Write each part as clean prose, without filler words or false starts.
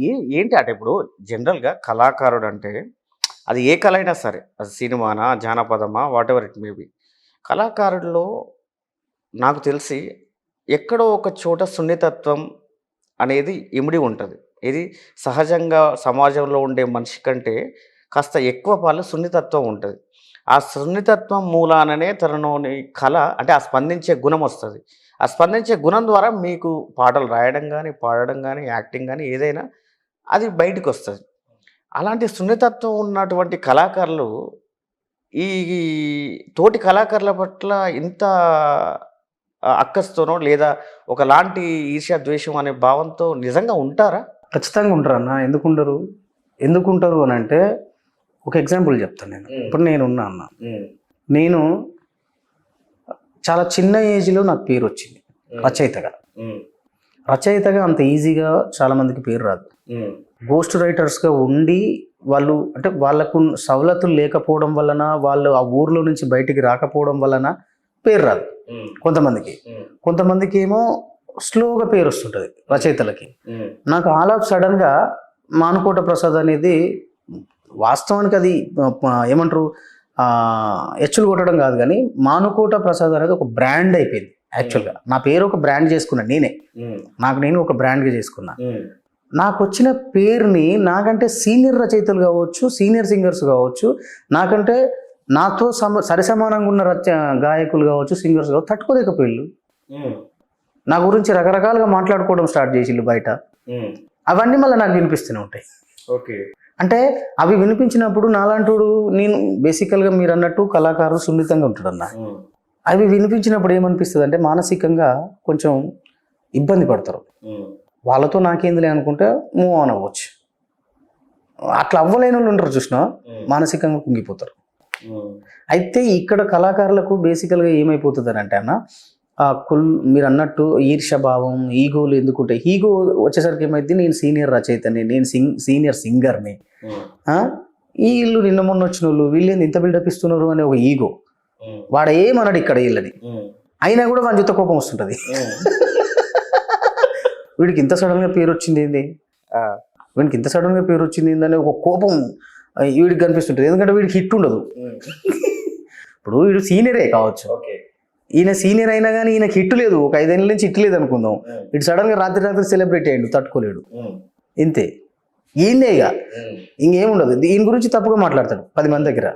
ఏ ఏంటి అంటే ఇప్పుడు జనరల్‌గా కళాకారుడు అంటే అది ఏ కళ అయినా సరే. అది సినిమానా, జానపదమా, వాటెవర్ ఇట్ మే బి. కళాకారుడిలో నాకు తెలిసి ఎక్కడో ఒక చోట సున్నితత్వం అనేది ఇమిడి ఉంటది. ఇది సహజంగా సమాజంలో ఉండే మనిషి కంటే కాస్త ఎక్కువ పాలు సున్నితత్వం ఉంటది. ఆ సున్నితత్వం మూలాననే తనలోని కళ అంటే ఆ స్పందించే గుణం వస్తది. ఆ స్పందించే గుణం ద్వారా మీకు పాటలు రాయడం గాని, పాడడం గాని, యాక్టింగ్ గాని ఏదైనా అది బయటికొస్తది. అలాంటి సున్నితత్వం ఉన్నటువంటి కళాకారులు ఈ తోటి కళాకారుల పట్ల ఇంత అక్కసుతోనో లేదా ఒకలాంటి ఈర్ష్య, ద్వేషం అనే భావంతో నిజంగా ఉంటారా? ఖచ్చితంగా ఉంటారన్న. ఎందుకుండరు? ఎందుకుంటారు అనంటే ఒక ఎగ్జాంపుల్ చెప్తాను నేను. ఇప్పుడు నేనున్నా అన్న. నేను చాలా చిన్న ఏజ్‌లో నాకు పేరొచ్చింది రచయితగా. రచయితగా అంత ఈజీగా చాలామందికి పేరు రాదు. గోస్ట్ రైటర్స్‌గా ఉండి వాళ్ళు అంటే వాళ్ళకు సవలతులు లేకపోవడం వలన, వాళ్ళు ఆ ఊర్లో నుంచి బయటికి రాకపోవడం వలన పేరు రాదు కొంతమందికి. కొంతమందికేమో స్లోగా పేరొస్తుంటది రచయితలకి. నాకు ఆల్ ఆఫ్ సడన్‌గా మానుకోట ప్రసాద్ అనేది వాస్తవానికి అది ఏమంటారు ఎచ్చులు కొట్టడం కాదు కానీ మానుకోట ప్రసాద్ అనేది ఒక బ్రాండ్ అయిపోయింది యాక్చువల్గా. నా పేరు ఒక బ్రాండ్ చేసుకున్నాను నేనే. నేను ఒక బ్రాండ్గా చేసుకున్నా. నాకు వచ్చిన పేరుని నాకంటే సీనియర్ రచయితలు కావచ్చు, సీనియర్ సింగర్స్ కావచ్చు, నాకంటే నాతో సరిసమానంగా ఉన్న గాయకులు కావచ్చు, సింగర్స్ కావచ్చు తట్టుకోలేకపోయిళ్ళు. నా గురించి రకరకాలుగా మాట్లాడుకోవడం స్టార్ట్ చేసిళ్ళు బయట. అవన్నీ మళ్ళీ నాకు వినిపిస్తూనే ఉంటాయి. ఓకే. అంటే అవి వినిపించినప్పుడు నాలాంటోడు నేను బేసికల్గా మీరు అన్నట్టు కళాకారుడు సున్నితంగా ఉంటాడన్న. అవి వినిపించినప్పుడు ఏమనిపిస్తుంది అంటే మానసికంగా కొంచెం ఇబ్బంది పడతారు. వాళ్ళతో నాకేందిలే అనుకుంటే మూవ్ ఆన్ అవ్వచ్చు. అట్లా అవ్వలేని వాళ్ళు ఉంటారు చూసినా మానసికంగా కుంగిపోతారు. అయితే ఇక్కడ కళాకారులకు బేసికల్గా ఏమైపోతుంది అంటే అన్న మీరు అన్నట్టు ఈర్ష్య భావం, ఈగోలు ఎందుకుంటాయి. ఈగో వచ్చేసరికి ఏమైంది, నేను సీనియర్ రచయితని, నేను సీనియర్ సింగర్ని, వీళ్ళు నిన్న మొన్న వచ్చిన వాళ్ళు వీళ్ళు ఇంత బిల్డప్ ఇస్తున్నారు అనే ఒక ఈగో. వాడు ఏమన్నాడు ఇక్కడ వీళ్ళని, అయినా కూడా వాడి జుత్త కోపం వస్తుంటుంది. వీడికి ఇంత సడన్గా పేరు వచ్చింది ఏంది, వీడికి ఇంత సడన్గా పేరు వచ్చింది ఏందని ఒక కోపం వీడికి కనిపిస్తుంటుంది. ఎందుకంటే వీడికి హిట్ ఉండదు. ఇప్పుడు వీడు సీనియరే కావచ్చు, ఈయన సీనియర్ అయినా కానీ ఈయనకి హిట్ లేదు, ఒక 5 ఏళ్ళ నుంచి హిట్ లేదు అనుకుందాం. ఇటు సడన్గా రాత్రి సెలబ్రేట్ అయ్యాడు, తట్టుకోలేడు. ఇంతే, ఈయనే ఇక ఇంకేముండదు. దీని గురించి తప్పుగా మాట్లాడతాడు 10 మంది దగ్గర.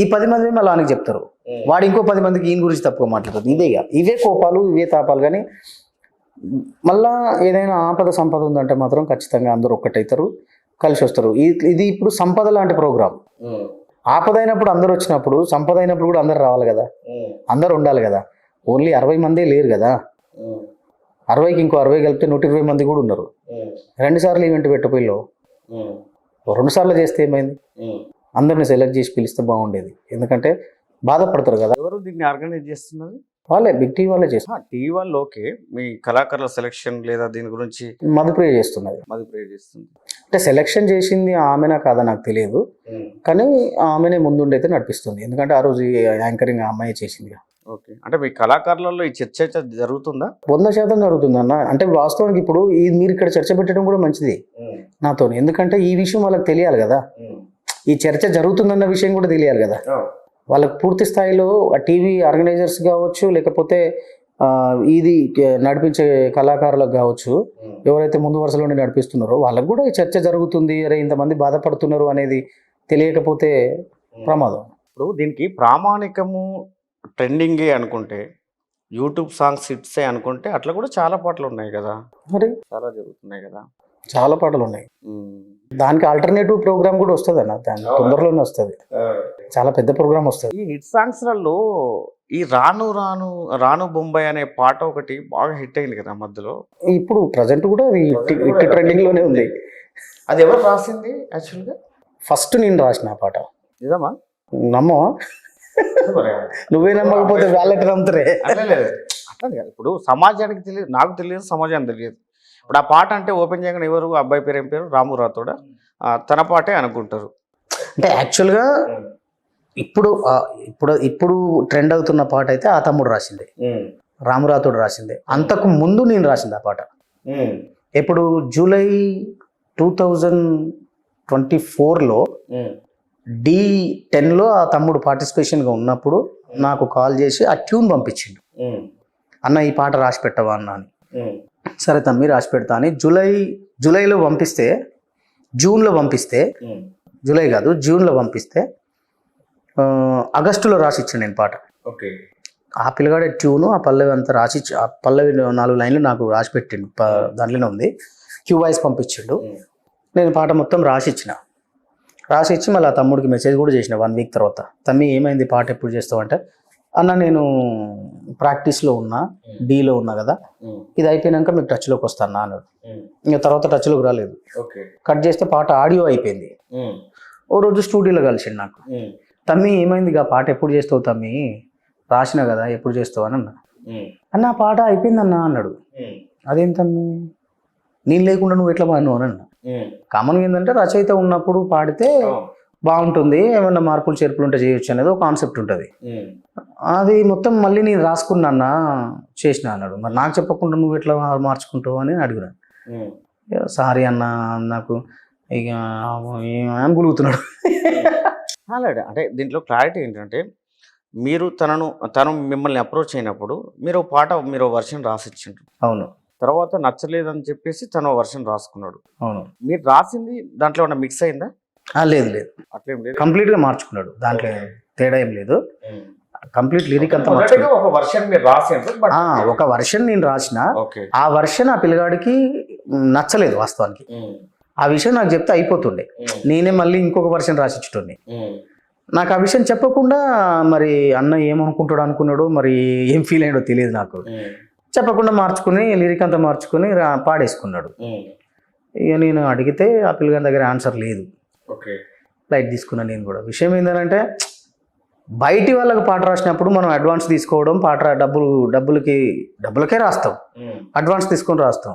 ఈ 10 మంది మళ్ళీ ఆయనకి చెప్తారు, వాడు ఇంకో 10 మందికి ఈయన గురించి తప్పుగా మాట్లాడతాడు. ఇదే ఇక ఇవే కోపాలు, ఇవే తాపాలు. కానీ మళ్ళా ఏదైనా ఆపద సంపద ఉందంటే మాత్రం ఖచ్చితంగా అందరూ ఒక్కటవుతారు, కలిసి వస్తారు. ఇది ఇప్పుడు సంపద లాంటి ప్రోగ్రామ్. ఆపద అయినప్పుడు అందరు వచ్చినప్పుడు, సంపద అయినప్పుడు కూడా అందరు రావాలి కదా, అందరు ఉండాలి కదా. ఓన్లీ 60 మందే లేరు కదా. 60కి ఇంకో 60 కలిపితే 120 మంది కూడా ఉన్నారు. 2 సార్లు ఈవెంట్ పెట్టపోయిలో 2 సార్లు చేస్తే ఏమైంది, అందరిని సెలెక్ట్ చేసి పిలిస్తే బాగుండేది. ఎందుకంటే బాధపడతారు కదా. ఎవరు దీన్ని ఆర్గనైజ్ చేస్తున్నది? వాళ్ళే, బిగ్ టీవీ వాళ్ళే చేస్తారు. టీవీ వాళ్ళు ఓకే. మీ కళాకారుల సెలక్షన్ లేదా దీని గురించి మధుప్రియ చేస్తున్నది. మధుప్రియ చేస్తుంది అంటే సెలక్షన్ చేసింది ఆమెనా కాదా నాకు తెలియదు, కానీ ఆమెనే ముందుండైతే నడిపిస్తుంది. ఎందుకంటే ఆ రోజు యాంకరింగ్ ఆ అమ్మాయి చేసింది. ఓకే. అంటే మీ కళాకారులలో ఈ చర్చ అయితే జరుగుతుందా? 100% జరుగుతుంది అన్న. అంటే వాస్తవానికి ఇప్పుడు మీరు ఇక్కడ చర్చ పెట్టడం కూడా మంచిది నాతో. ఎందుకంటే ఈ విషయం వాళ్ళకి తెలియాలి కదా, ఈ చర్చ జరుగుతుందన్న విషయం కూడా తెలియాలి కదా. వాళ్ళకి పూర్తి స్థాయిలో టీవీ ఆర్గనైజర్స్ కావచ్చు, లేకపోతే ఇది నడిపించే కళాకారులకు కావచ్చు, ఎవరైతే ముందు వరుసలోనే నడిపిస్తున్నారో వాళ్ళకు కూడా ఈ చర్చ జరుగుతుంది, అరే ఇంతమంది బాధపడుతున్నారు అనేది తెలియకపోతే ప్రమాదం. ఇప్పుడు దీనికి ప్రామాణికము ట్రెండింగే అనుకుంటే, యూట్యూబ్ సాంగ్స్ హిట్సే అనుకుంటే అట్లా కూడా చాలా పాటలు ఉన్నాయి కదా, మరి చాలా జరుగుతున్నాయి కదా, చాలా పాటలు ఉన్నాయి. దానికి ఆల్టర్నేటివ్ ప్రోగ్రామ్ కూడా వస్తుంది అన్న, దాని తొందరలోనే వస్తుంది. చాలా పెద్ద ప్రోగ్రామ్ వస్తుంది. ఈ హిట్ సాంగ్స్లలో ఈ రాను రాను రాను బొంబాయి అనే పాట ఒకటి బాగా హిట్ అయింది కదా మధ్యలో. ఇప్పుడు ప్రజెంట్ కూడా అది హిట్ ట్రెండింగ్ లోనే ఉంది. అది ఎవరు రాసింది యాక్చువల్గా? ఫస్ట్ నేను రాసిన ఆ పాట. నిజమా? నమ్మవా? నువ్వే నమ్మకపోతే వాళ్ళకి నమ్ముతారే. అట్లా కాదు, ఇప్పుడు సమాజానికి తెలియదు, నాకు తెలియదు, సమాజానికి తెలియదు. ఇప్పుడు ఆ పాట అంటే ఓపెన్ చేయగానే ఎవరు, అబ్బాయి పేరు ఏం పేరు, రాము రాథోడ, తన పాటే అనుకుంటారు. అంటే యాక్చువల్గా ఇప్పుడు ఇప్పుడు ఇప్పుడు ట్రెండ్ అవుతున్న పాట అయితే ఆ తమ్ముడు రాసింది, రాము రాథోడ్ రాసింది. అంతకు ముందు నేను రాసింది ఆ పాట. ఎప్పుడు జూలై 2024లో D10లో ఆ తమ్ముడు పార్టిసిపేషన్గా ఉన్నప్పుడు నాకు కాల్ చేసి ఆ ట్యూన్ పంపించిండు. అన్న ఈ పాట రాసి పెట్టవా అన్న అని. సరే తమ్మి రాసి పెడతా అని జూలైలో పంపిస్తే, జూన్లో పంపిస్తే, జూలై కాదు జూన్లో పంపిస్తే ఆగస్టులో రాసి ఇచ్చాను నేను పాట. ఓకే. ఆ పిల్లగాడే ట్యూను ఆ పల్లవి అంతా రాసి ఆ పల్లవి 4 లైన్లు నాకు రాసి పెట్టిండు. దాంట్లోనే ఉంది. క్యూ వాయిస్ పంపించిండు. నేను పాట మొత్తం రాసి ఇచ్చి మళ్ళీ ఆ తమ్ముడికి మెసేజ్ కూడా చేసిన 1 వీక్ తర్వాత. తమ్మి ఏమైంది పాట ఎప్పుడు చేస్తావు అంటే, అన్న నేను ప్రాక్టీస్లో ఉన్నా, డీలో ఉన్నా కదా, ఇది అయిపోయినాక మీకు టచ్లోకి వస్తాను అన్నాడు. ఇంకా తర్వాత టచ్లోకి రాలేదు. కట్ చేస్తే పాట ఆడియో అయిపోయింది. ఓ రోజు స్టూడియోలో కలిసిండు నాకు. తమ్మి ఏమైంది ఆ పాట ఎప్పుడు చేస్తావు తమ్మి, రాసినా కదా ఎప్పుడు చేస్తావు అని అన్న ఆ పాట అయిపోయిందన్నా అన్నాడు. అదేం తమ్మి నేను లేకుండా నువ్వు ఎట్లా పాడినావు అని అన్నా. కామన్గా ఏంటంటే రచయిత ఉన్నప్పుడు పాడితే బాగుంటుంది, ఏమన్నా మార్పులు చేర్పులు ఉంటే చేయొచ్చు అనేది ఒక కాన్సెప్ట్ ఉంటుంది. అది మొత్తం మళ్ళీ నేను రాసుకున్నా చేసిన అన్నాడు. మరి నాకు చెప్పకుండా నువ్వు ఎట్లా మార్చుకుంటావు అని అడిగినాను. సారీ అన్న నాకు ఇక అని గులుగుతున్నాడు. అంటే దీంట్లో క్లారిటీ ఏంటంటే, తను మిమ్మల్ని అప్రోచ్ అయినప్పుడు మీరు పాట మీరు వర్షన్ రాసిచ్చిండ్రు. అవును. తర్వాత నచ్చలేదని చెప్పేసి తను వర్షన్ రాసుకున్నాడు. అవును. మీరు రాసింది దాంట్లో ఏమన్నా మిక్స్ అయిందా? లేదు లేదు, అట్లేం లేదు, కంప్లీట్గా మార్చుకున్నాడు. దాంట్లో తేడా ఏం లేదు. కంప్లీట్ లిరిక్ అంతా ఒక వర్షన్ మీరు రాసిండ్రు. ఒక వర్షన్ నేను రాసిన, ఆ వర్షన్ ఆ పిల్లగాడికి నచ్చలేదు వాస్తవానికి. ఆ విషయం నాకు చెప్తే అయిపోతుండే, నేనే మళ్ళీ ఇంకొక వర్షన్ రాసిచ్చుటోని. నాకు ఆ విషయం చెప్పకుండా మరి అన్న ఏమనుకుంటాడు అనుకున్నాడు, మరి ఏం ఫీల్ అయ్యాడో తెలియదు నాకు. చెప్పకుండా మార్చుకుని లిరిక్ అంతా మార్చుకుని పాడేసుకున్నాడు. ఇక నేను అడిగితే ఆ పిల్లగాడి దగ్గర ఆన్సర్ లేదు. లైట్ తీసుకున్నాను నేను కూడా. విషయం ఏంటంటే, బయటి వాళ్ళకి పాట రాసినప్పుడు మనం అడ్వాన్స్ తీసుకోవడం, పాట డబ్బులకే రాస్తాం, అడ్వాన్స్ తీసుకొని రాస్తాం.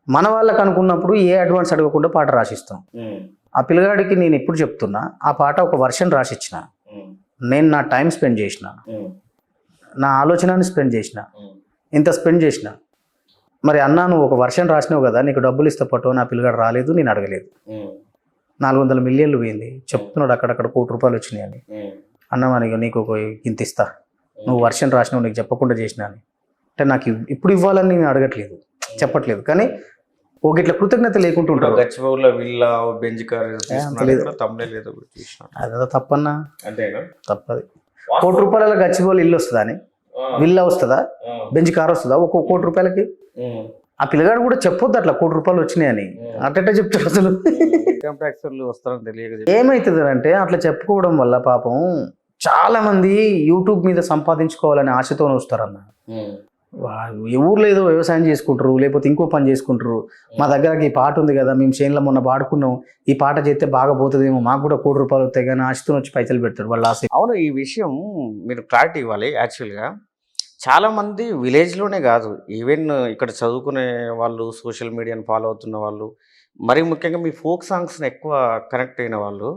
మన వాళ్ళకి అనుకున్నప్పుడు ఏ అడ్వాన్స్ అడగకుండా పాట రాసిస్తాం. ఆ పిల్లగాడికి నేను ఎప్పుడు చెప్తున్నా, ఆ పాట ఒక వర్షన్ రాసిచ్చిన, నేను నా టైం స్పెండ్ చేసిన, నా ఆలోచనని స్పెండ్ చేసిన, ఇంత స్పెండ్ చేసిన. మరి అన్నా నువ్వు ఒక వర్షన్ రాసినావు కదా, నీకు డబ్బులు ఇస్తే పట్టు. నా పిల్లగాడు రాలేదు, నేను అడగలేదు. 400 మిలియన్లు పోయింది చెప్తున్నాడు, అక్కడక్కడ ₹1,00,00,000 వచ్చినాయి అని. అన్న మరి నీకు ఇంత ఇస్తా, నువ్వు వర్షన్ రాసినావు, నీకు చెప్పకుండా చేసినా అని. అంటే నాకు ఇప్పుడు ఇవ్వాలని నేను అడగట్లేదు, చెప్పట్లేదు, కానీ ఒక ఇట్లా కృతజ్ఞత లేకుంటుంటారు. అదే తప్పన్నా, తప్పది. ₹1,00,00,000 గచ్చిబౌలి ఇల్లు వస్తుందా అని, విల్లా వస్తుందా, బెంజ్ కార్ వస్తుందా ₹1,00,00,000కి? ఆ పిల్లగాడు కూడా చెప్పొద్దు అట్లా ₹1,00,00,000 వచ్చినాయని. అట్లా చెప్తారు. అసలు ఏమవుతుంది అంటే, అట్లా చెప్పుకోవడం వల్ల పాపం చాలా మంది యూట్యూబ్ మీద సంపాదించుకోవాలనే ఆశతోనే వస్తారన్న. ఊర్లో ఏదో వ్యవసాయం చేసుకుంటారు, లేకపోతే ఇంకో పని చేసుకుంటారు. మా దగ్గరకి ఈ పాట ఉంది కదా, మేము చేనులో మొన్న పాడుకున్నాం, ఈ పాట చేస్తే బాగా పోతుందేమో, మాకు కూడా ₹1,00,00,000 వస్తాయి కానీ ఆశతో వచ్చి పైసలు పెడతారు వాళ్ళ ఆశ. అవును, ఈ విషయం మీరు క్లారిటీ ఇవ్వాలి. యాక్చువల్గా చాలామంది విలేజ్లోనే కాదు, ఈవెన్ ఇక్కడ చదువుకునే వాళ్ళు, సోషల్ మీడియాని ఫాలో అవుతున్న వాళ్ళు, మరీ ముఖ్యంగా మీ ఫోక్ సాంగ్స్ని ఎక్కువ కనెక్ట్ అయిన వాళ్ళు,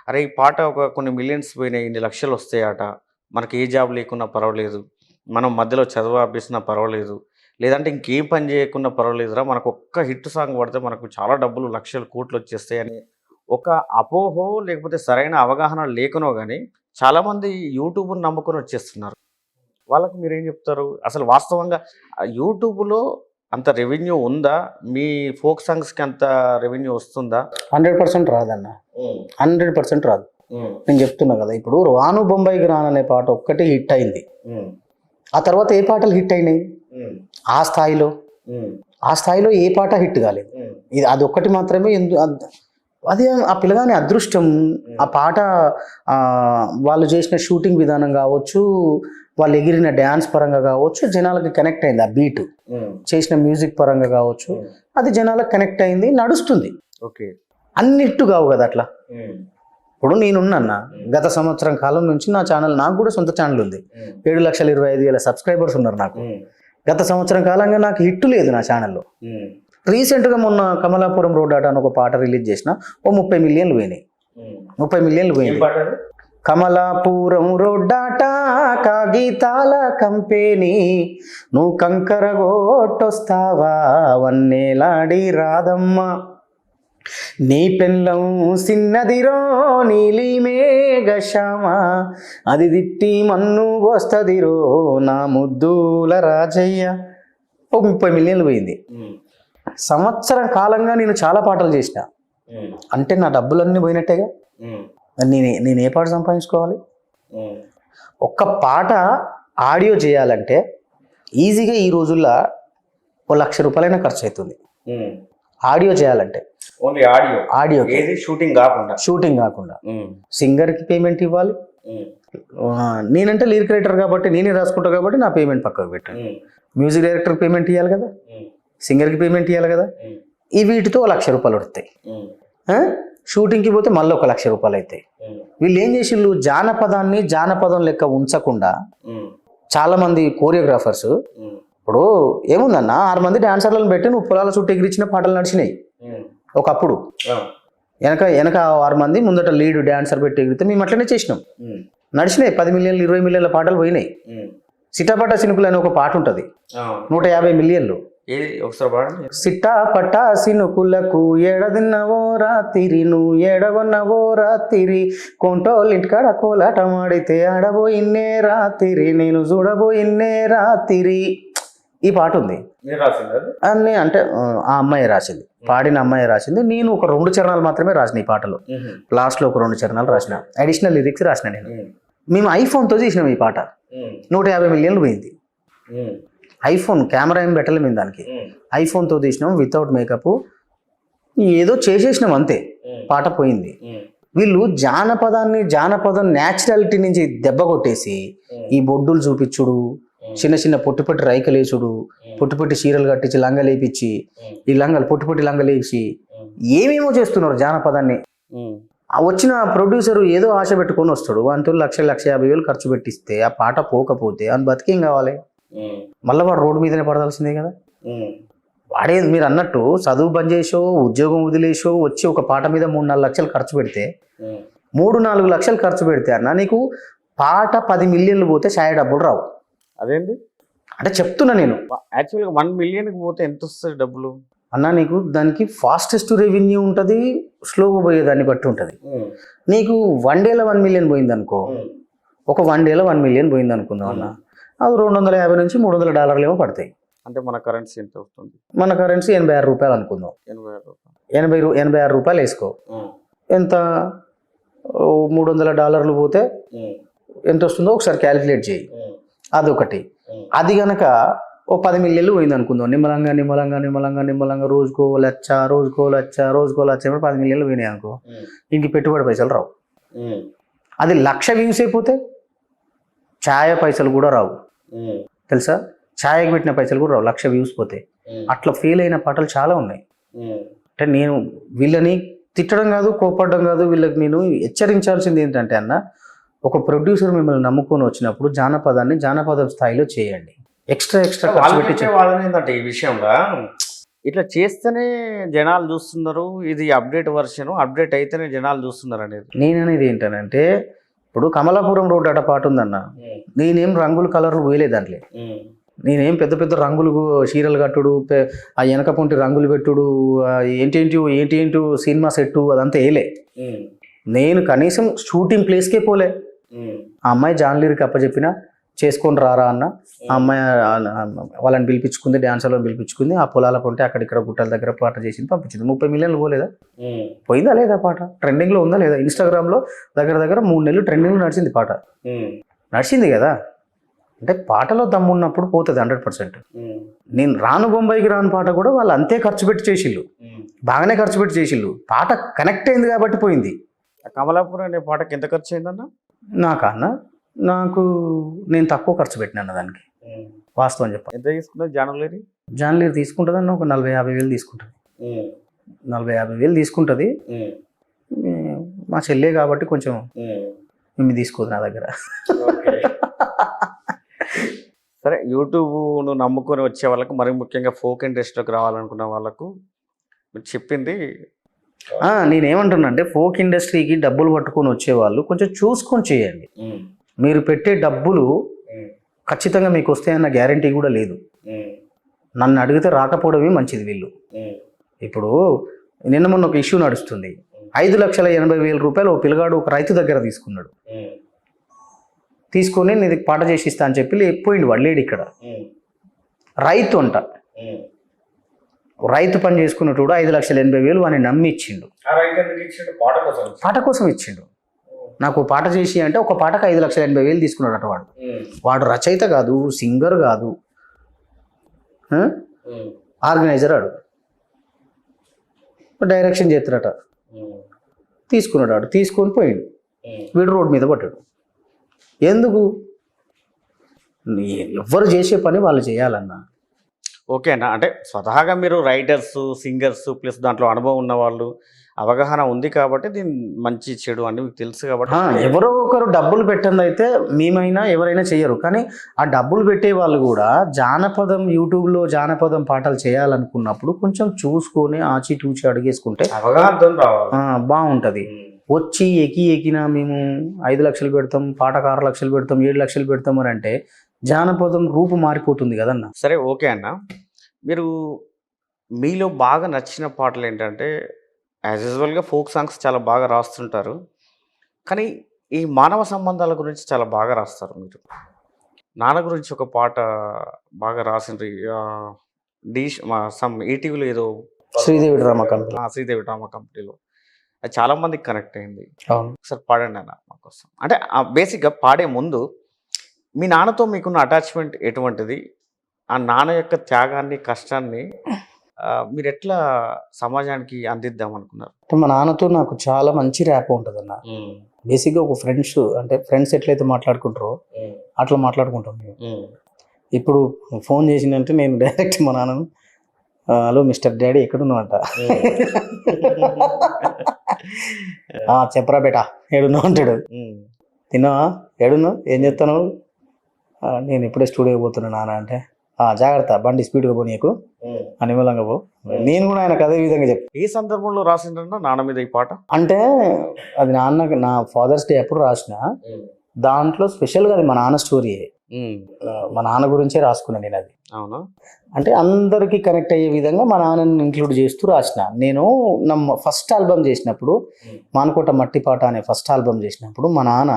అరే ఈ పాట కొన్ని మిలియన్స్ పోయినాయి, ఇన్ని లక్షలు వస్తాయట, మనకి ఏ జాబ్ లేకున్నా పర్వాలేదు, మనం మధ్యలో చదువు ఆపేసినా పర్వాలేదు, లేదంటే ఇంకేం పని చేయకున్నా పర్వాలేదురా, మనకు ఒక్క హిట్ సాంగ్ పడితే మనకు చాలా డబ్బులు, లక్షలు, కోట్లు వచ్చేస్తాయి అని ఒక అపోహో లేకపోతే సరైన అవగాహన లేకనో కానీ చాలామంది యూట్యూబ్ని నమ్ముకొని వచ్చేస్తున్నారు. వాళ్ళకి మీరేం చెప్తారు? అసలు వాస్తవంగా యూట్యూబ్లో అంత రెవెన్యూ ఉందా? మీ ఫోక్ సాంగ్స్కి అంత రెవెన్యూ వస్తుందా? 100% రాదన్న, 100% రాదు. నేను చెప్తున్నా కదా, ఇప్పుడు రాను బొంబాయికి రాను అనే పాట ఒక్కటి హిట్ అయింది. ఆ తర్వాత ఏ పాటలు హిట్ అయినాయి? ఆ స్థాయిలో ఏ పాట హిట్ కాలేదు. ఇది అదొక్కటి మాత్రమే. అది ఆ పిల్లగాని అదృష్టం. ఆ పాట వాళ్ళు చేసిన షూటింగ్ విధానం కావచ్చు, వాళ్ళు ఎగిరిన డ్యాన్స్ పరంగా కావచ్చు, జనాలకి కనెక్ట్ అయింది. ఆ బీట్ చేసిన మ్యూజిక్ పరంగా కావచ్చు, అది జనాలకు కనెక్ట్ అయింది, నడుస్తుంది. ఓకే, అన్నిట్టు కావు కదా అట్లా. ఇప్పుడు నేనున్నా, గత సంవత్సరం కాలం నుంచి నా ఛానల్, నాకు కూడా సొంత ఛానల్ ఉంది, 7,25,000 సబ్స్క్రైబర్స్ ఉన్నారు నాకు. గత సంవత్సరం కాలంగా నాకు హిట్ లేదు నా ఛానల్లో. రీసెంట్గా మొన్న కమలాపురం రోడ్ ఆట అని ఒక పాట రిలీజ్ చేసిన, 30 మిలియన్లు పోయినాయి. 30 మిలియన్లు పోయినాయి. కమలాపురం రోడ్డాట కాగితాల కంపెనీ, నువ్వు కంకర గొట్టొస్తావా వన్నేలాడి రాదమ్మా. నీ పెళ్ళం సిన్నదిరో నీలి మేఘశ్యామ అది దిట్టి మన్ను వస్తదిరో నా ముద్దుల రాజయ్య. ఓ 30 మిలియన్లు పోయింది. సంవత్సరం కాలంగా నేను చాలా పాటలు చేసిన, అంటే నా డబ్బులన్నీ పోయినట్టేగా. నేను ఏ పాట సంపాదించుకోవాలి? ఒక్క పాట ఆడియో చేయాలంటే ఈజీగా ఈ రోజుల్లో ₹1,00,000 ఖర్చు అవుతుంది ఆడియో చేయాలంటే. ఓన్లీ ఆడియో, ఏది షూటింగ్ కాకుండా సింగర్కి పేమెంట్ ఇవ్వాలి. నేనంటే లిరిక్ రైటర్ కాబట్టి నేనే రాసుకుంటా కాబట్టి నా పేమెంట్ పక్కకు పెట్టాను. మ్యూజిక్ డైరెక్టర్ పేమెంట్ ఇవ్వాలి కదా, సింగర్కి పేమెంట్ ఇవ్వాలి కదా. ఈ వీటితో ₹1,00,000 వస్తాయి. షూటింగ్కి పోతే మళ్ళీ ₹1,00,000 అవుతాయి. వీళ్ళు ఏం చేసిళ్ళు, జానపదాన్ని జానపదం లెక్క ఉంచకుండా చాలా మంది కోరియోగ్రాఫర్స్, ఇప్పుడు ఏముందన్న 6 మంది డాన్సర్లను పెట్టి నువ్వు పొలాల చుట్టూ ఎగిరిచిన పాటలు నడిచినాయి ఒకప్పుడు. వెనక 6 మంది ముందట లీడ్ డాన్సర్ పెట్టి ఎగిరితే మేము అట్లనే చేసినాం, నడిచినాయి. 10 మిలియన్లు 20 మిలియన్ల పాటలు పోయినాయి. సిటాపట్ట సినుకులు అనే ఒక పాట ఉంటుంది, 150 మిలియన్లు. సిట్టాపట్ట సినుకులకు ఏడదిన్నవో రాత్రి నువ్వు ఏడవన్నవో రాత్రి కొంటోళ్ళింటికాడ కోలాటమాడితే ఆడబోయిన్నే రాత్రి నేను చూడబోయిన్నే రాత్రి. ఈ పాట ఉంది అన్నీ, అంటే ఆ అమ్మాయి రాసింది, పాడిన అమ్మాయి రాసింది. నేను ఒక 2 చరణాలు మాత్రమే రాసిన ఈ పాటలో, లాస్ట్లో ఒక 2 చరణాలు రాసిన, అడిషనల్ లిరిక్స్ రాసిన నేను. మేము ఐఫోన్తో చేసినాం ఈ పాట, 150 మిలియన్లు పోయింది. ఐఫోన్ కెమెరా ఏం పెట్టలేము దానికి, ఐఫోన్తో తీసినాం వితౌట్ మేకప్, ఏదో చేసేసినాం అంతే, పాట పోయింది. వీళ్ళు జానపదం న్యాచురాలిటీ నుంచి దెబ్బ కొట్టేసి ఈ బొడ్డులు చూపించుడు, చిన్న పొట్టి రైకలేసుడు, పొట్టి చీరలు కట్టించి లంగలేపించి, ఈ లంగలు పొట్టి లంగలేసి ఏమేమో చేస్తున్నారు జానపదాన్ని. వచ్చిన ప్రొడ్యూసర్ ఏదో ఆశ పెట్టుకొని వస్తాడు, అంటూ 1,50,000 ఖర్చు పెట్టిస్తే ఆ పాట పోకపోతే అని బతికేం కావాలి? మళ్ళీ వాడు రోడ్డు మీదనే పడాల్సిందే కదా. వాడే మీరు అన్నట్టు చదువు బంద్ చేసో ఉద్యోగం వదిలేసో వచ్చి ఒక పాట మీద 3-4 లక్షలు ఖర్చు పెడితే, 3-4 లక్షలు ఖర్చు పెడితే అన్న నీకు పాట 10 మిలియన్లు పోతే ఛాయ డబ్బులు రావు. అదేంటి అంటే చెప్తున్నా నేను, యాక్చువల్గా 1 మిలియన్కి పోతే ఎంత వస్తుంది డబ్బులు అన్న? నీకు దానికి ఫాస్టెస్ట్ రెవెన్యూ ఉంటుంది, స్లోగా పోయేదాన్ని బట్టి ఉంటుంది. నీకు 1 డేలో 1 మిలియన్ పోయింది అనుకో, ఒక 1 డేలో 1 మిలియన్ పోయింది అనుకుందాం అన్న, అది $250 నుంచి $300 ఏమో పడతాయి. అంటే మన కరెన్సీ ఎంత వస్తుంది? మన కరెన్సీ ₹86 అనుకుందాం, $86 వేసుకో. ఎంత $300 పోతే ఎంత వస్తుందో ఒకసారి క్యాలిక్యులేట్ చేయి. అదొకటి. అది గనక ఓ 10 మిలియన్లు పోయింది అనుకుందాం, నిమ్మలంగా రోజుకో లచ్చ 10 మిలియన్లు పోయినాయి అనుకో, ఇంక పెట్టుబడి పైసలు రావు. అది 1,00,000 వ్యూస్ అయిపోతే ఛాయ పైసలు కూడా రావు తెలుసా, ఛాయకి పెట్టిన పైసలు కూడా రావు 1,00,000 వ్యూస్ పోతే. అట్లా ఫెయిల్ అయిన పాటలు చాలా ఉన్నాయి. అంటే నేను వీళ్ళని తిట్టడం కాదు, కోపడడం కాదు, వీళ్ళకి నేను హెచ్చరించాల్సింది ఏంటంటే అన్న, ఒక ప్రొడ్యూసర్ మిమ్మల్ని నమ్ముకొని వచ్చినప్పుడు జానపదాన్ని జానపదం స్థాయిలో చేయండి. ఎక్స్ట్రా ఖర్చు పెట్టి ఏంటంటే ఈ విషయంలో ఇట్లా చేస్తేనే జనాలు చూస్తున్నారు, ఇది అప్డేట్ అయితేనే జనాలు చూస్తున్నారు అనేది. నేననేది ఏంటనంటే, ఇప్పుడు కమలాపురం రోడ్ అట పాట ఉందన్న, నేనేం రంగులు కలర్లు వేయలే దాంట్లో, నేనేం పెద్ద రంగులు చీరలు కట్టుడు, ఆ వెనక పొంటి రంగులు పెట్టుడు, ఏంటి సినిమా సెట్టు అదంతా వేయలే. నేను కనీసం షూటింగ్ ప్లేస్కే పోలే. ఆ అమ్మాయి జాన్లీరికి అప్పచెప్పిన, చేసుకొని రారా అన్న. ఆ అమ్మాయి వాళ్ళని పిలిపించుకుంది, డాన్సర్లను పిలిపించుకుంది, ఆ పొలాల కొంటే అక్కడిక్కడ గుట్టల దగ్గర పాట చేసింది, పంపించింది. 30 మిలియన్లు పోలేదా? పోయిందా లేదా? పాట ట్రెండింగ్లో ఉందా లేదా? ఇన్స్టాగ్రామ్లో దగ్గర 3 నెలలు ట్రెండింగ్లో నడిచింది పాట, నడిచింది కదా. అంటే పాటలో దమ్మున్నప్పుడు పోతుంది 100%. నేను రాను బొంబాయికి రాను పాట కూడా వాళ్ళు అంతే ఖర్చు పెట్టి చేసిళ్ళు, బాగానే ఖర్చు పెట్టి చేసిళ్ళు. పాట కనెక్ట్ అయింది కాబట్టి పోయింది. కమలాపురం అనే పాటకి ఎంత ఖర్చు అయిందన్న? నాకు నేను తక్కువ ఖర్చు పెట్టినా దానికి, వాస్తవం చెప్పాలి. ఎంత తీసుకున్నది జాన్లీర్ తీసుకుంటుందన్న? ఒక 40-50 వేలు తీసుకుంటుంది. 40-50 వేలు తీసుకుంటుంది. మా చెల్లె కాబట్టి కొంచెం మేము తీసుకోదు నా దగ్గర. సరే, యూట్యూబ్ను నమ్ముకొని వచ్చే వాళ్ళకు, మరి ముఖ్యంగా ఫోక్ ఇండస్ట్రీలోకి రావాలనుకున్న వాళ్ళకు మీరు చెప్పింది నేనేమంటున్నా అంటే, ఫోక్ ఇండస్ట్రీకి డబ్బులు పట్టుకొని వచ్చేవాళ్ళు కొంచెం చూసుకొని చేయండి. మీరు పెట్టే డబ్బులు ఖచ్చితంగా మీకు వస్తాయన్న గ్యారంటీ కూడా లేదు. నన్ను అడిగితే రాకపోవడమే మంచిది. వీళ్ళు ఇప్పుడు నిన్న మొన్న ఒక ఇష్యూ నడుస్తుంది. 5,80,000 రూపాయలు ఓ పిల్లగాడు ఒక రైతు దగ్గర తీసుకున్నాడు. తీసుకొని నేను పాట చేసి ఇస్తా అని చెప్పి పోయిండు. వాడు లేడు ఇక్కడ. రైతు అంట, రైతు పని చేసుకున్నట్టు 5,80,000 వాడిని నమ్మి ఇచ్చిండు. పాట కోసం ఇచ్చిండు. నాకు పాట చేసి అంటే ఒక పాటకు 5,80,000 తీసుకున్నాడు అట. వాడు రచయిత కాదు, సింగర్ కాదు, ఆర్గనైజర్ ఆడు, డైరెక్షన్ చేస్తాడట. తీసుకున్నాడు ఆడు, తీసుకొని పోయిండు. వీడు రోడ్డు మీద పడ్డాడు. ఎందుకు? ఎవరు చేసే పని వాళ్ళు చేయాలన్నా. ఓకేనా, అంటే స్వతహాగా మీరు రైటర్స్, సింగర్స్ ప్లస్ దాంట్లో అనుభవం ఉన్న వాళ్ళు, అవగాహన ఉంది కాబట్టి దీని మంచి చెడు అని మీకు తెలుసు కాబట్టి. ఎవరో ఒకరు డబ్బులు పెట్టండి అయితే మేమైనా ఎవరైనా చెయ్యరు. కానీ ఆ డబ్బులు పెట్టే వాళ్ళు కూడా జానపదం, యూట్యూబ్లో జానపదం పాటలు చేయాలనుకున్నప్పుడు కొంచెం చూసుకొని ఆచితూచి అడిగేసుకుంటే అవగాహన బాగుంటుంది. వచ్చి ఎక్కినా మేము 5 లక్షలు పెడతాం, పాటకు 6 లక్షలు పెడతాం, 7 లక్షలు పెడతాం అని అంటే జానపదం రూపు మారిపోతుంది కదన్న. సరే ఓకే అన్న, మీరు మీలో బాగా నచ్చిన పాటలు ఏంటంటే యాజ్ యూజువల్గా ఫోక్ సాంగ్స్ చాలా బాగా రాస్తుంటారు, కానీ ఈ మానవ సంబంధాల గురించి చాలా బాగా రాస్తారు మీరు. నాన్న గురించి ఒక పాట బాగా రాసిండ్రు, సమ్ ఈటీవీలో ఏదో Sridevi drama company, Sridevi drama కంపెనీలో. అది చాలా మందికి కనెక్ట్ అయింది. అవును, ఒకసారి పాడండి అన్న మా కోసం. అంటే బేసిక్గా పాడే ముందు మీ నాన్నతో మీకున్న అటాచ్మెంట్ ఎటువంటిది? ఆ నాన్న యొక్క త్యాగాన్ని, కష్టాన్ని మీరు ఎట్లా సమాజానికి అందిద్దాం అనుకున్నారు? మా నాన్నతో నాకు చాలా మంచి ర్యాప్ ఉంటుంది అన్న. బేసిక్గా ఒక ఫ్రెండ్స్, అంటే ఫ్రెండ్స్ ఎట్లయితే మాట్లాడుకుంటారో అట్లా మాట్లాడుకుంటాం మేము. ఇప్పుడు ఫోన్ చేసిందంటే నేను డైరెక్ట్ మా నాన్నను, హలో మిస్టర్ డాడీ ఎక్కడున్నావు అంట. చెప్పరా బేటా ఏడున్నావు అంటాడు. తిన్నావా, ఏడున్నావు, ఏం చేస్తాను, నేను ఇప్పుడే స్టూడియో పోతున్నా నాన్న అంటే, జాగ్రత్త బండి స్పీడ్గా పో నీకు అనిమలంగా పో. నేను కూడా ఆయనకు అదే విధంగా చెప్పి. ఏ సందర్భంలో రాసిండ్రన్నా నాన్న మీద ఈ పాట? అంటే అది నా ఫాదర్స్ డే అప్పుడు రాసిన. దాంట్లో స్పెషల్గా అది మా నాన్న స్టోరీ, మా నాన్న గురించే రాసుకున్నాను నేను. అది అవునా, అంటే అందరికీ కనెక్ట్ అయ్యే విధంగా మా నాన్నని ఇంక్లూడ్ చేస్తూ రాసిన. నేను నా ఫస్ట్ ఆల్బమ్ చేసినప్పుడు, మానకోట మట్టి పాట అనే ఫస్ట్ ఆల్బమ్ చేసినప్పుడు మా నాన్న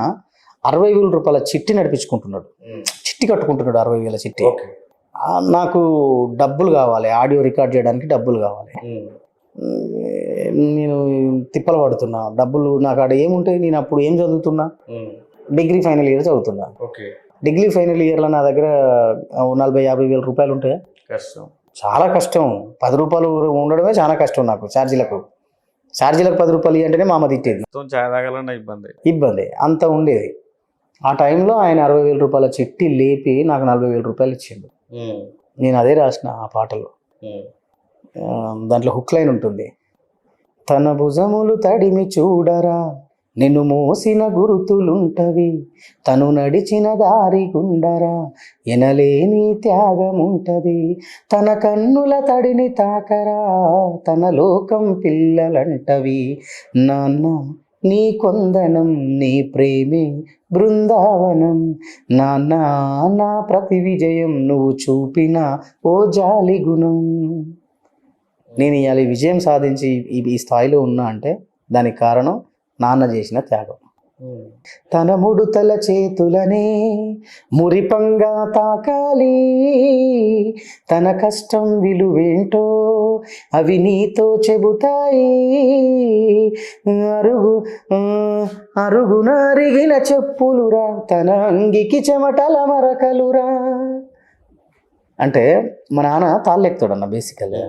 60,000 రూపాయల చిట్టి నడిపించుకుంటున్నాడు, చిట్టి కట్టుకుంటున్నాడు, 60,000 చిట్టి. నాకు డబ్బులు కావాలి, ఆడియో రికార్డ్ చేయడానికి డబ్బులు కావాలి. నేను తిప్పలు పడుతున్నా, డబ్బులు నాకు ఆడ ఏముంటాయి. నేను అప్పుడు ఏం చదువుతున్నా, డిగ్రీ ఫైనల్ ఇయర్ చదువుతున్నా. డిగ్రీ ఫైనల్ ఇయర్లో నా దగ్గర 40,000-50,000 రూపాయలు ఉంటాయా? కష్టం, చాలా కష్టం. 10 రూపాయలు ఉండడమే చాలా కష్టం నాకు. ఛార్జీలకు 10 రూపాయలు అంటేనే మా అమ్మ తిట్టేది, ఇబ్బంది అంత ఉండేది. ఆ టైంలో ఆయన 60,000 రూపాయల చిట్టి లేపి నాకు 40,000 రూపాయలు ఇచ్చిండు. నేను అదే రాసిన ఆ పాటలో. దాంట్లో హుక్ లైన్ ఉంటుంది, తన భుజములు తడిమి చూడరా, నిన్ను మోసిన గురుతులుంటవి, తను నడిచిన దారి గుండరా, ఎనలేని త్యాగముంటది, తన కన్నుల తడిని తాకరా, తన లోకం పిల్లలంటవి, నాన్న నీ కొందనం, నీ ప్రేమే బృందావనం, నాన్న నా ప్రతి విజయం నువ్వు చూపిన ఓ జాలి గుణం. నేను ఇవాళ విజయం సాధించి ఈ స్థాయిలో ఉన్నా అంటే దానికి కారణం నాన్న చేసిన త్యాగం. తన ముడుతల చేతులనే మురిపంగా తాకాలి, తన కష్టం విలువేంటో అవి నీతో చెబుతాయి, అరుగున అరిగిన చెప్పులురా, తన అంగికి చెమటల మరకలురా. అంటే మా నాన్న తాళ్ళెక్కుతాడన్న. బేసికల్గా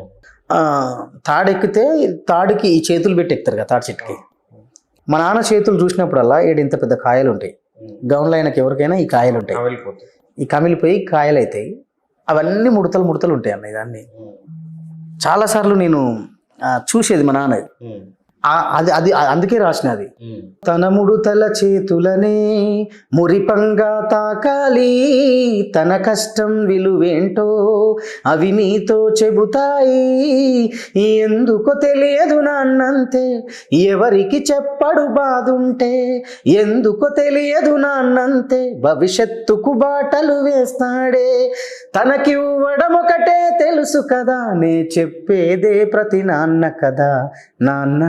తాడెక్కితే తాడికి ఈ చేతులు పెట్టి ఎక్కుతారు కదా తాడి చెట్టుకి. మా నాన్న చేతులు చూసినప్పుడల్లా ఇంత పెద్ద కాయలు ఉంటాయి. గౌన్లో ఆయనకి ఎవరికైనా ఈ కాయలు ఉంటాయి, ఈ కమిలిపోయి కాయలు అవుతాయి. అవన్నీ ముడతలు ఉంటాయి అన్న. ఇదన్నీ చాలాసార్లు నేను చూసేది మా నాన్న. అది అది అందుకే రాసిన అది. తన ముడుతల చేతులనే మురిపంగా తాకాలి, తన కష్టం విలువేంటో అవి నీతో చెబుతాయి, ఎందుకో తెలియదు నాన్నంతే ఎవరికి చెప్పడు బాదుంటే, ఎందుకో తెలియదు నాన్నంతే భవిష్యత్తుకు బాటలు వేస్తాడే, తనకివ్వడం ఒకటే తెలుసు కదా, నే చెప్పేదే ప్రతి నాన్న కదా, నాన్న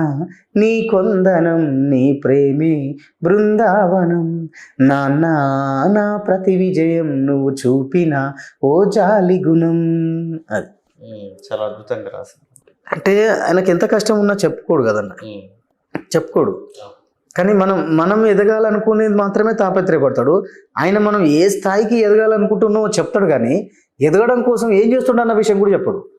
నీ కొందనం నీ ప్రేమే బృందావనం, నాన్న నా ప్రతి విజయం నువ్వు చూపిన ఓ జాలి గుణం. అది చాలా అద్భుతంగా రాసింది. అంటే ఆయనకి ఎంత కష్టం ఉన్నా చెప్పుకోడు కదన్న, చెప్పుకోడు. కానీ మనం ఎదగాలనుకునేది మాత్రమే తాపత్రయపడతాడు. ఆయన మనం ఏ స్థాయికి ఎదగాలనుకుంటున్నామో చెప్తాడు, కానీ ఎదగడం కోసం ఏం చేస్తుండ అన్న విషయం కూడా చెప్పడు.